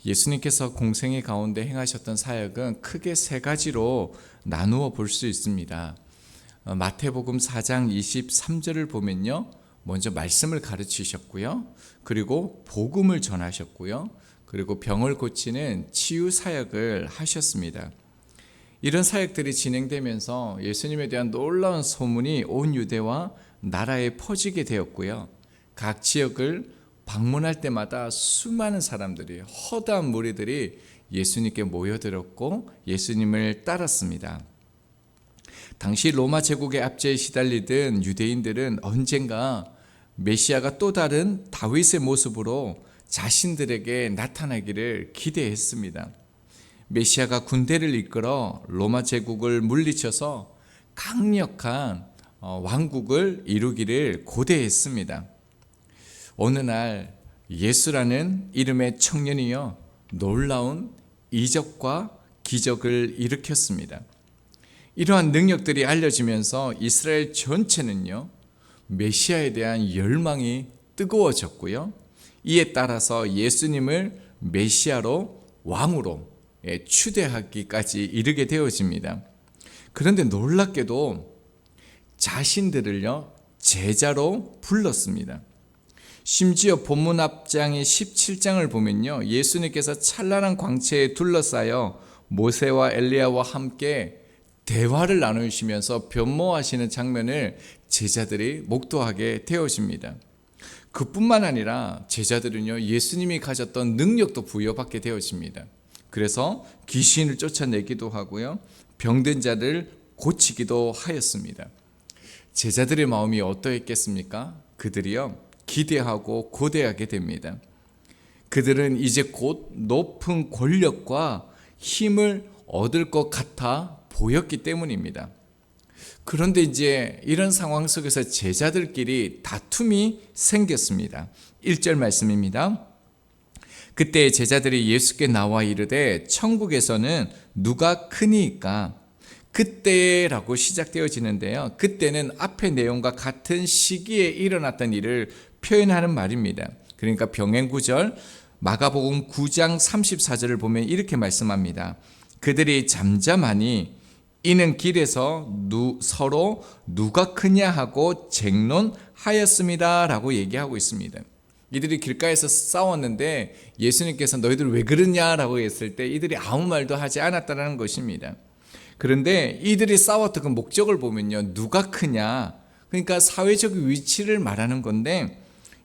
예수님께서 공생의 가운데 행하셨던 사역은 크게 세 가지로 나누어 볼 수 있습니다. 마태복음 4장 23절을 보면요, 먼저 말씀을 가르치셨고요, 그리고 복음을 전하셨고요, 그리고 병을 고치는 치유 사역을 하셨습니다. 이런 사역들이 진행되면서 예수님에 대한 놀라운 소문이 온 유대와 나라에 퍼지게 되었고요, 각 지역을 방문할 때마다 수많은 사람들이, 허다한 무리들이 예수님께 모여들었고 예수님을 따랐습니다. 당시 로마 제국의 압제에 시달리던 유대인들은 언젠가 메시아가 또 다른 다윗의 모습으로 자신들에게 나타나기를 기대했습니다. 메시아가 군대를 이끌어 로마 제국을 물리쳐서 강력한 왕국을 이루기를 고대했습니다. 어느 날 예수라는 이름의 청년이요, 놀라운 이적과 기적을 일으켰습니다. 이러한 능력들이 알려지면서 이스라엘 전체는요, 메시아에 대한 열망이 뜨거워졌고요, 이에 따라서 예수님을 메시아로, 왕으로 추대하기까지 이르게 되어집니다. 그런데 놀랍게도 자신들을요, 제자로 불렀습니다. 심지어 본문 앞장의 17장을 보면요, 예수님께서 찬란한 광채에 둘러싸여 모세와 엘리야와 함께 대화를 나누시면서 변모하시는 장면을 제자들이 목도하게 되어집니다. 그뿐만 아니라 제자들은요, 예수님이 가졌던 능력도 부여받게 되어집니다. 그래서 귀신을 쫓아내기도 하고요, 병든 자를 고치기도 하였습니다. 제자들의 마음이 어떠했겠습니까? 그들이요, 기대하고 고대하게 됩니다. 그들은 이제 곧 높은 권력과 힘을 얻을 것 같아 보였기 때문입니다. 그런데 이제 이런 상황 속에서 제자들끼리 다툼이 생겼습니다. 1절 말씀입니다. 그때 제자들이 예수께 나와 이르되 천국에서는 누가 크니까? 그때라고 시작되어지는데요, 그때는 앞의 내용과 같은 시기에 일어났던 일을 표현하는 말입니다. 그러니까 병행구절 마가복음 9장 34절을 보면 이렇게 말씀합니다. 그들이 잠잠하니 이는 길에서 서로 누가 크냐 하고 쟁론하였습니다 라고 얘기하고 있습니다. 이들이 길가에서 싸웠는데 예수님께서 너희들 왜 그러냐라고 했을 때 이들이 아무 말도 하지 않았다는 것입니다. 그런데 이들이 싸웠던 그 목적을 보면요, 누가 크냐, 그러니까 사회적 위치를 말하는 건데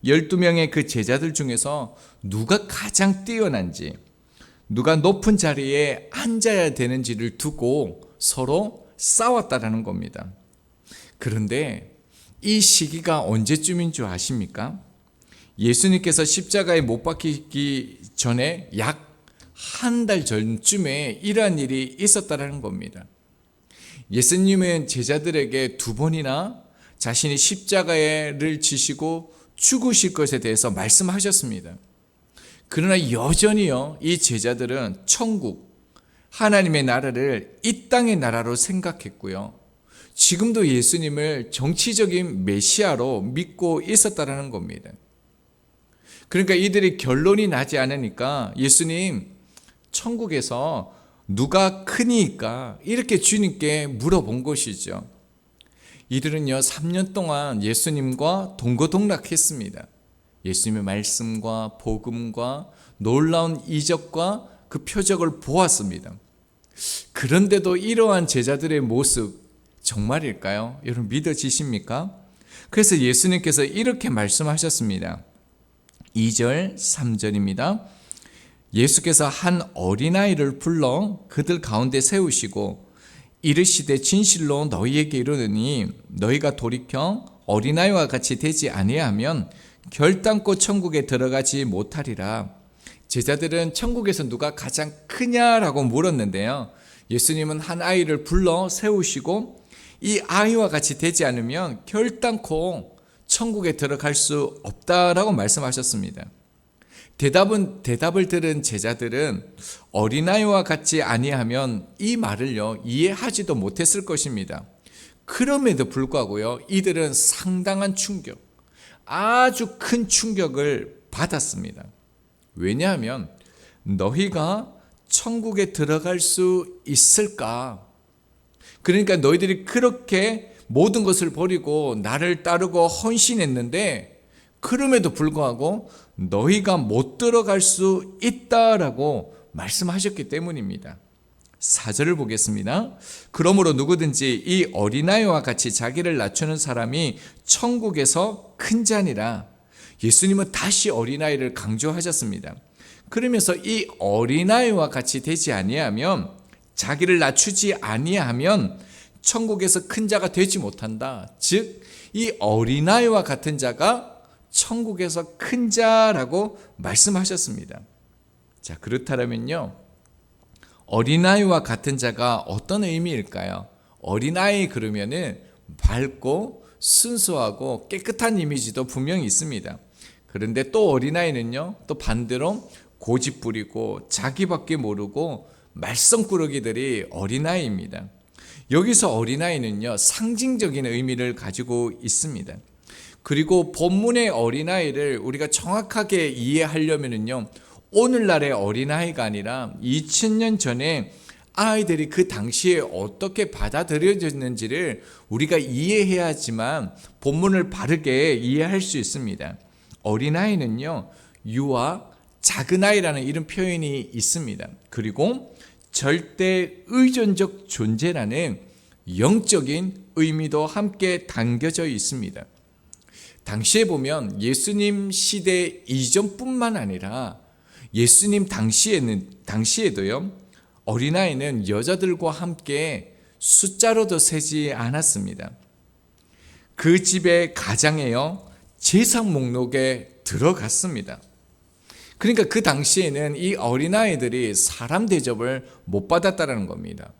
12명의 그 제자들 중에서 누가 가장 뛰어난지, 누가 높은 자리에 앉아야 되는지를 두고 서로 싸웠다라는 겁니다. 그런데 이 시기가 언제쯤인 줄 아십니까? 예수님께서 십자가에 못 박히기 전에 약 한 달 전쯤에 이러한 일이 있었다는 겁니다. 예수님은 제자들에게 2번이나 자신이 십자가를 지시고 죽으실 것에 대해서 말씀하셨습니다. 그러나 여전히요, 이 제자들은 천국, 하나님의 나라를 이 땅의 나라로 생각했고요, 지금도 예수님을 정치적인 메시아로 믿고 있었다는 겁니다. 그러니까 이들이 결론이 나지 않으니까 예수님, 천국에서 누가 크니까? 이렇게 주님께 물어본 것이죠. 이들은요, 3년 동안 예수님과 동거동락했습니다. 예수님의 말씀과 복음과 놀라운 이적과 그 표적을 보았습니다. 그런데도 이러한 제자들의 모습 정말일까요? 여러분 믿어지십니까? 그래서 예수님께서 이렇게 말씀하셨습니다. 2절 3절입니다. 예수께서 한 어린아이를 불러 그들 가운데 세우시고 이르시되 진실로 너희에게 이르노니 너희가 돌이켜 어린아이와 같이 되지 아니하면 결단코 천국에 들어가지 못하리라. 제자들은 천국에서 누가 가장 크냐라고 물었는데요, 예수님은 한 아이를 불러 세우시고 이 아이와 같이 되지 않으면 결단코 천국에 들어갈 수 없다라고 말씀하셨습니다. 대답을 들은 제자들은 어린아이와 같지 아니하면 이 말을요, 이해하지도 못했을 것입니다. 그럼에도 불구하고요, 이들은 상당한 충격, 아주 큰 충격을 받았습니다. 왜냐하면 너희가 천국에 들어갈 수 있을까? 그러니까 너희들이 그렇게 모든 것을 버리고 나를 따르고 헌신했는데 그럼에도 불구하고 너희가 못 들어갈 수 있다라고 말씀하셨기 때문입니다. 4절을 보겠습니다. 그러므로 누구든지 이 어린아이와 같이 자기를 낮추는 사람이 천국에서 큰 자니라. 예수님은 다시 어린아이를 강조하셨습니다. 그러면서 이 어린아이와 같이 되지 아니하면, 자기를 낮추지 아니하면 천국에서 큰 자가 되지 못한다. 즉 이 어린아이와 같은 자가 천국에서 큰 자라고 말씀하셨습니다. 자, 그렇다면요, 어린아이와 같은 자가 어떤 의미일까요? 어린아이 그러면은 밝고 순수하고 깨끗한 이미지도 분명히 있습니다. 그런데 또 어린아이는요, 또 반대로 고집부리고 자기밖에 모르고 말썽꾸러기들이 어린아이입니다. 여기서 어린아이는요, 상징적인 의미를 가지고 있습니다. 그리고 본문의 어린아이를 우리가 정확하게 이해하려면요, 오늘날의 어린아이가 아니라 2000년 전에 아이들이 그 당시에 어떻게 받아들여졌는지를 우리가 이해해야지만 본문을 바르게 이해할 수 있습니다. 어린아이는요, 유아, 작은아이라는 이런 표현이 있습니다. 그리고 절대 의존적 존재라는 영적인 의미도 함께 담겨져 있습니다. 당시에 보면 예수님 시대 이전뿐만 아니라 예수님 당시에도요, 어린아이는 여자들과 함께 숫자로도 세지 않았습니다. 그 집의 가장에요, 제상 목록에 들어갔습니다. 그러니까 그 당시에는 이 어린아이들이 사람 대접을 못 받았다는 겁니다.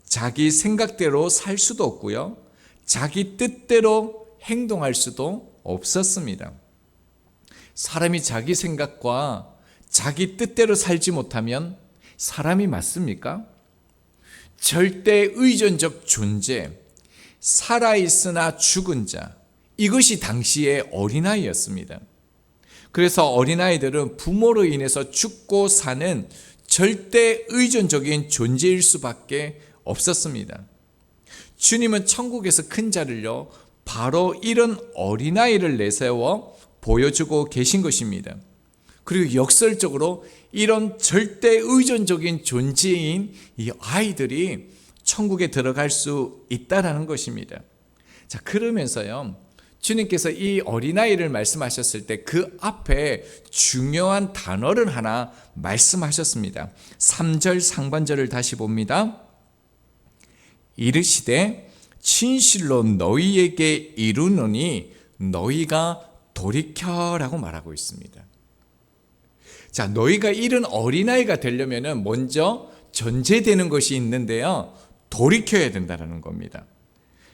자기 생각대로 살 수도 없고요, 자기 뜻대로 행동할 수도 없었습니다. 사람이 자기 생각과 자기 뜻대로 살지 못하면 사람이 맞습니까? 절대 의존적 존재, 살아있으나 죽은 자, 이것이 당시의 어린아이였습니다. 그래서 어린아이들은 부모로 인해서 죽고 사는 절대 의존적인 존재일 수밖에 없었습니다. 주님은 천국에서 큰 자를요, 바로 이런 어린아이를 내세워 보여주고 계신 것입니다. 그리고 역설적으로 이런 절대 의존적인 존재인 이 아이들이 천국에 들어갈 수 있다라는 것입니다. 자, 그러면서요, 주님께서 이 어린아이를 말씀하셨을 때 그 앞에 중요한 단어를 하나 말씀하셨습니다. 3절 상반절을 다시 봅니다. 이르시되 진실로 너희에게 이르노니 너희가 돌이켜라고 말하고 있습니다. 자, 너희가 이런 어린아이가 되려면 먼저 전제되는 것이 있는데요, 돌이켜야 된다는 겁니다.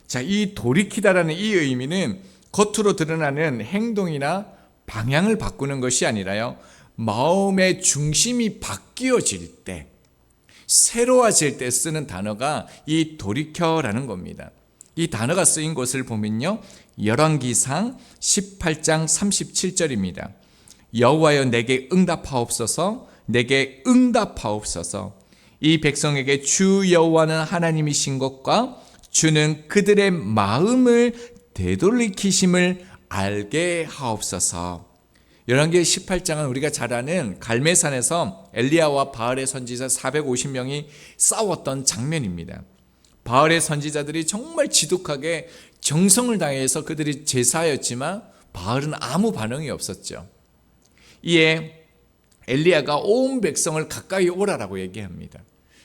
자, 이 돌이키다라는 이 의미는 겉으로 드러나는 행동이나 방향을 바꾸는 것이 아니라요, 마음의 중심이 바뀌어질 때, 새로워질 때 쓰는 단어가 이 돌이켜라는 겁니다. 이 단어가 쓰인 곳을 보면요, 열왕기상 18장 37절입니다. 여호와여 내게 응답하옵소서, 내게 응답하옵소서. 이 백성에게 주 여호와는 하나님이신 것과 주는 그들의 마음을 되돌이키심을 알게 하옵소서. 열왕기 18장은 우리가 잘 아는 갈멜산에서 엘리야와 바알의 선지자 450명이 싸웠던 장면입니다. 바알의 선지자들이 정말 지독하게 정성을 다해서 그들이 제사였지만 바알은 아무 반응이 없었죠. 이에 엘리야가 온 백성을 가까이 오라라고 얘기합니다.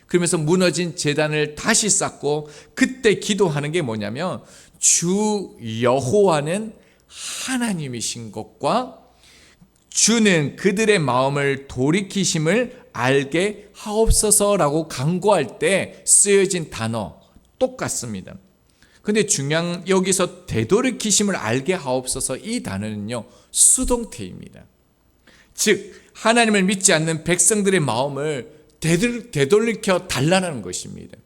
그러면서 무너진 제단을 다시 쌓고 그때 기도하는 게 뭐냐면, 주 여호와는 하나님이신 것과 주는 그들의 마음을 돌이키심을 알게 하옵소서라고 간구할 때 쓰여진 단어 똑같습니다. 근데 중요한, 여기서 되돌이키심을 알게 하옵소서, 이 단어는요, 수동태입니다. 즉 하나님을 믿지 않는 백성들의 마음을 되돌이켜 달라는 것입니다.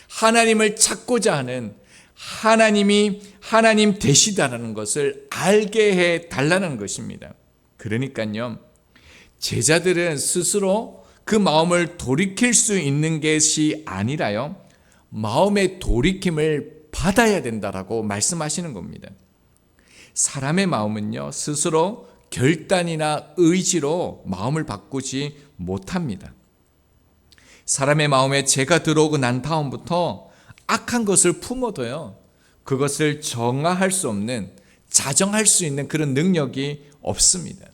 하나님을 찾고자 하는, 하나님이 하나님 되시다라는 것을 알게 해 달라는 것입니다. 그러니까요, 제자들은 스스로 그 마음을 돌이킬 수 있는 것이 아니라요, 마음의 돌이킴을 받아야 된다라고 말씀하시는 겁니다. 사람의 마음은요, 스스로 결단이나 의지로 마음을 바꾸지 못합니다. 사람의 마음에 죄가 들어오고 난 다음부터 악한 것을 품어도요, 그것을 정화할 수 없는, 자정할 수 있는 그런 능력이 없습니다.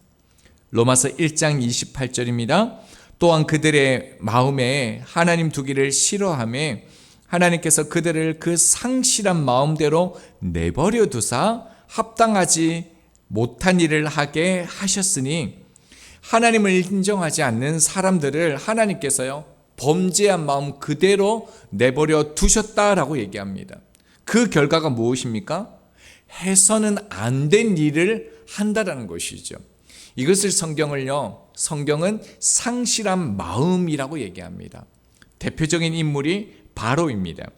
로마서 1장 28절입니다. 또한 그들의 마음에 하나님 두기를 싫어하며 하나님께서 그들을 그 상실한 마음대로 내버려 두사 합당하지 못한 일을 하게 하셨으니, 하나님을 인정하지 않는 사람들을 하나님께서요, 범죄한 마음 그대로 내버려 두셨다라고 얘기합니다. 그 결과가 무엇입니까? 해서는 안 된 일을 한다라는 것이죠. 이것을 성경은 상실한 마음이라고 얘기합니다. 대표적인 인물이 바로입니다.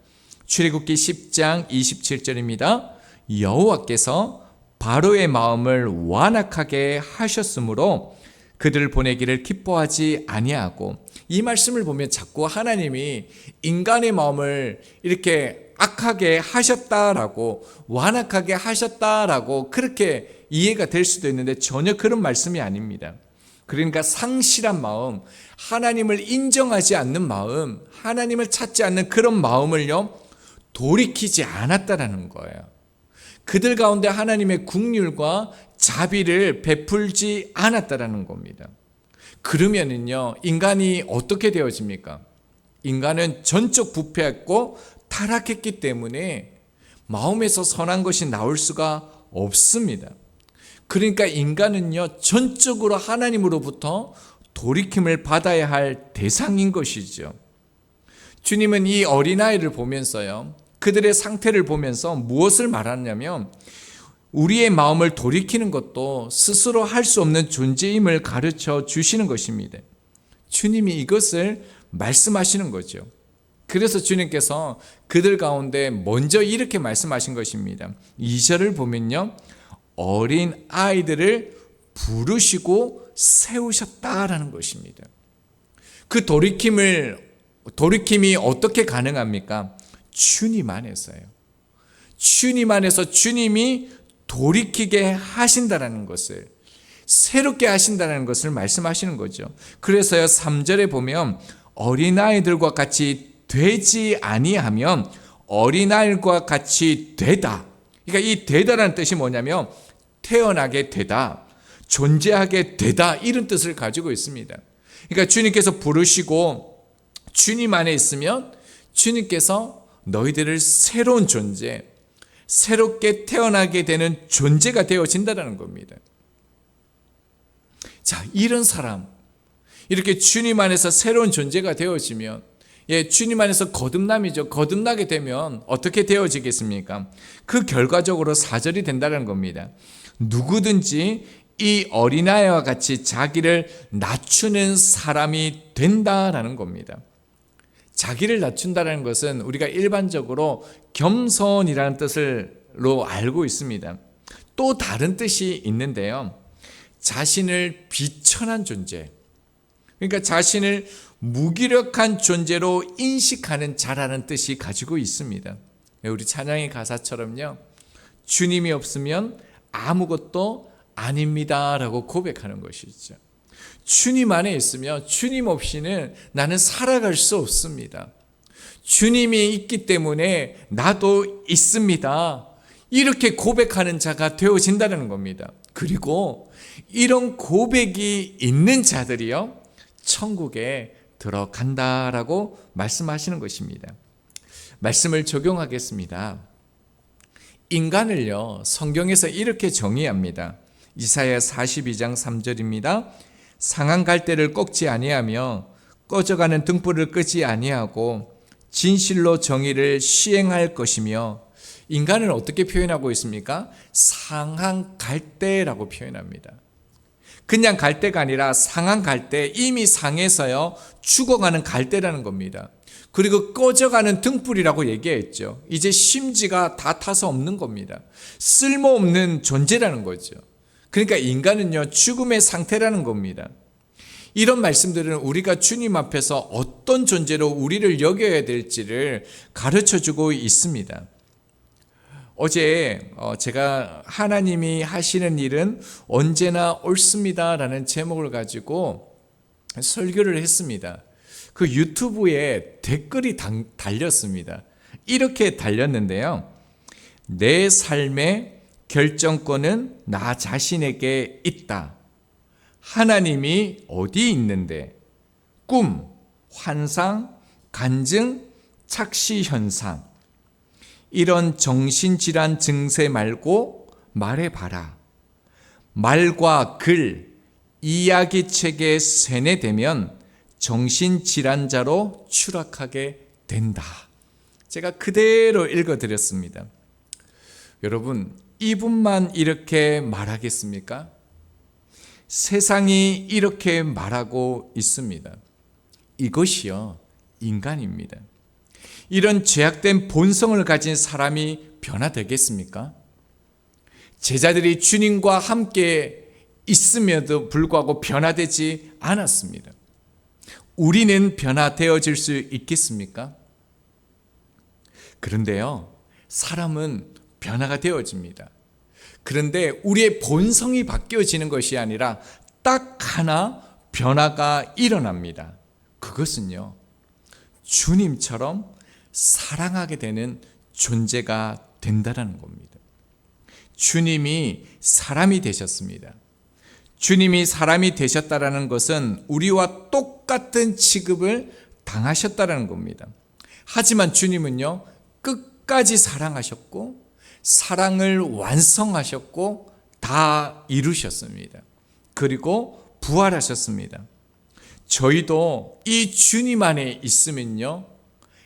출애굽기 10장 27절입니다. 여호와께서 바로의 마음을 완악하게 하셨으므로 그들을 보내기를 기뻐하지 아니하고, 이 말씀을 보면 자꾸 하나님이 인간의 마음을 이렇게 악하게 하셨다라고, 완악하게 하셨다라고 그렇게 이해가 될 수도 있는데 전혀 그런 말씀이 아닙니다. 그러니까 상실한 마음, 하나님을 인정하지 않는 마음, 하나님을 찾지 않는 그런 마음을요, 돌이키지 않았다라는 거예요. 그들 가운데 하나님의 긍휼과 자비를 베풀지 않았다라는 겁니다. 그러면은요, 인간이 어떻게 되어집니까? 인간은 전적 부패했고 타락했기 때문에 마음에서 선한 것이 나올 수가 없습니다. 그러니까 인간은요, 전적으로 하나님으로부터 돌이킴을 받아야 할 대상인 것이죠. 주님은 이 어린아이를 보면서요, 그들의 상태를 보면서 무엇을 말하냐면, 우리의 마음을 돌이키는 것도 스스로 할 수 없는 존재임을 가르쳐 주시는 것입니다. 주님이 이것을 말씀하시는 거죠. 그래서 주님께서 그들 가운데 먼저 이렇게 말씀하신 것입니다. 2절을 보면요, 어린 아이들을 부르시고 세우셨다라는 것입니다. 그 돌이킴이 어떻게 가능합니까? 주님 안에서요. 주님 안에서 주님이 돌이키게 하신다라는 것을, 새롭게 하신다는 것을 말씀하시는 거죠. 그래서요, 3절에 보면 어린아이들과 같이 되지 아니하면 어린아이들과 같이 되다. 그러니까 이 되다라는 뜻이 뭐냐면 태어나게 되다, 존재하게 되다, 이런 뜻을 가지고 있습니다. 그러니까 주님께서 부르시고 주님 안에 있으면 주님께서 너희들을 새로운 존재, 새롭게 태어나게 되는 존재가 되어진다는 겁니다. 자, 이런 사람, 이렇게 주님 안에서 새로운 존재가 되어지면, 주님 안에서 거듭남이죠. 거듭나게 되면 어떻게 되어지겠습니까? 그 결과적으로 4절이 된다는 겁니다. 누구든지 이 어린아이와 같이 자기를 낮추는 사람이 된다라는 겁니다. 자기를 낮춘다는 것은 우리가 일반적으로 겸손이라는 뜻으로 알고 있습니다. 또 다른 뜻이 있는데요, 자신을 비천한 존재, 그러니까 자신을 무기력한 존재로 인식하는 자라는 뜻이 가지고 있습니다. 우리 찬양의 가사처럼요, 주님이 없으면 아무것도 아닙니다 라고 고백하는 것이죠. 주님 안에 있으면 주님 없이는 나는 살아갈 수 없습니다. 주님이 있기 때문에 나도 있습니다. 이렇게 고백하는 자가 되어진다는 겁니다. 그리고 이런 고백이 있는 자들이요, 천국에 들어간다라고 말씀하시는 것입니다. 말씀을 적용하겠습니다. 인간을요, 성경에서 이렇게 정의합니다. 이사야 42장 3절입니다. 상한 갈대를 꺾지 아니하며 꺼져가는 등불을 끄지 아니하고 진실로 정의를 시행할 것이며, 인간을 어떻게 표현하고 있습니까? 상한 갈대라고 표현합니다. 그냥 갈대가 아니라 상한 갈대, 이미 상해서요 죽어가는 갈대라는 겁니다. 그리고 꺼져가는 등불이라고 얘기했죠. 이제 심지가 다 타서 없는 겁니다. 쓸모없는 존재라는 거죠. 그러니까 인간은요 죽음의 상태라는 겁니다. 이런 말씀들은 우리가 주님 앞에서 어떤 존재로 우리를 여겨야 될지를 가르쳐주고 있습니다. 어제 제가 하나님이 하시는 일은 언제나 옳습니다라는 제목을 가지고 설교를 했습니다. 그 유튜브에 댓글이 달렸습니다. 이렇게 달렸는데요. 내 삶의 결정권은 나 자신에게 있다. 하나님이 어디 있는데? 꿈, 환상, 간증, 착시 현상. 이런 정신질환 증세 말고 말해봐라. 말과 글, 이야기책에 세뇌되면 정신질환자로 추락하게 된다. 제가 그대로 읽어드렸습니다. 여러분, 이분만 이렇게 말하겠습니까? 세상이 이렇게 말하고 있습니다. 이것이요, 인간입니다. 이런 죄악된 본성을 가진 사람이 변화되겠습니까? 제자들이 주님과 함께 있음에도 불구하고 변화되지 않았습니다. 우리는 변화되어질 수 있겠습니까? 그런데요, 사람은 변화가 되어집니다. 그런데 우리의 본성이 바뀌어지는 것이 아니라 딱 하나 변화가 일어납니다. 그것은요, 주님처럼 사랑하게 되는 존재가 된다는 겁니다. 주님이 사람이 되셨습니다. 주님이 사람이 되셨다는 것은 우리와 똑같은 취급을 당하셨다는 겁니다. 하지만 주님은요, 끝까지 사랑하셨고 사랑을 완성하셨고 다 이루셨습니다. 그리고 부활하셨습니다. 저희도 이 주님 안에 있으면요,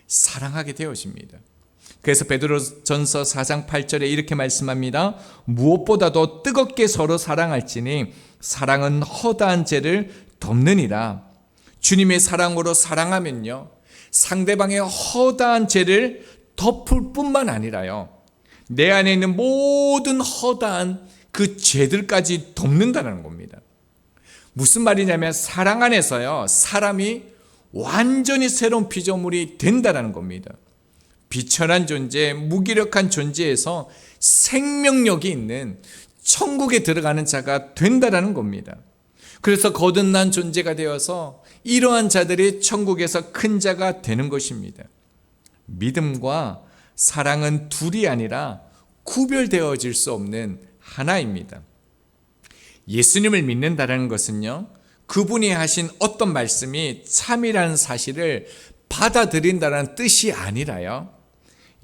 사랑하게 되어집니다. 그래서 베드로전서 4장 8절에 이렇게 말씀합니다. 무엇보다도 뜨겁게 서로 사랑할지니 사랑은 허다한 죄를 덮느니라. 주님의 사랑으로 사랑하면요, 상대방의 허다한 죄를 덮을 뿐만 아니라요, 내 안에 있는 모든 허다한 그 죄들까지 덮는다는 겁니다. 무슨 말이냐면 사랑 안에서요, 사람이 완전히 새로운 피조물이 된다는 겁니다. 비천한 존재, 무기력한 존재에서 생명력이 있는 천국에 들어가는 자가 된다는 겁니다. 그래서 거듭난 존재가 되어서 이러한 자들이 천국에서 큰 자가 되는 것입니다. 믿음과 사랑은 둘이 아니라 구별되어질 수 없는 하나입니다. 예수님을 믿는다는 것은요, 그분이 하신 어떤 말씀이 참이라는 사실을 받아들인다는 뜻이 아니라요,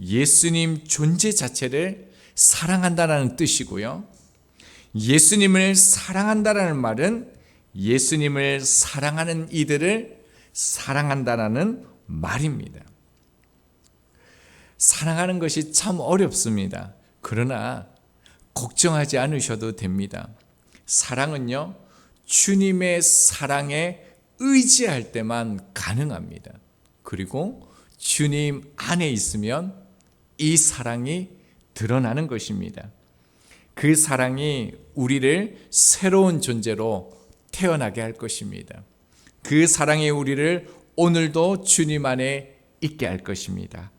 예수님 존재 자체를 사랑한다는 뜻이고요, 예수님을 사랑한다는 말은 예수님을 사랑하는 이들을 사랑한다는 말입니다. 사랑하는 것이 참 어렵습니다. 그러나 걱정하지 않으셔도 됩니다. 사랑은요, 주님의 사랑에 의지할 때만 가능합니다. 그리고 주님 안에 있으면 이 사랑이 드러나는 것입니다. 그 사랑이 우리를 새로운 존재로 태어나게 할 것입니다. 그 사랑이 우리를 오늘도 주님 안에 있게 할 것입니다.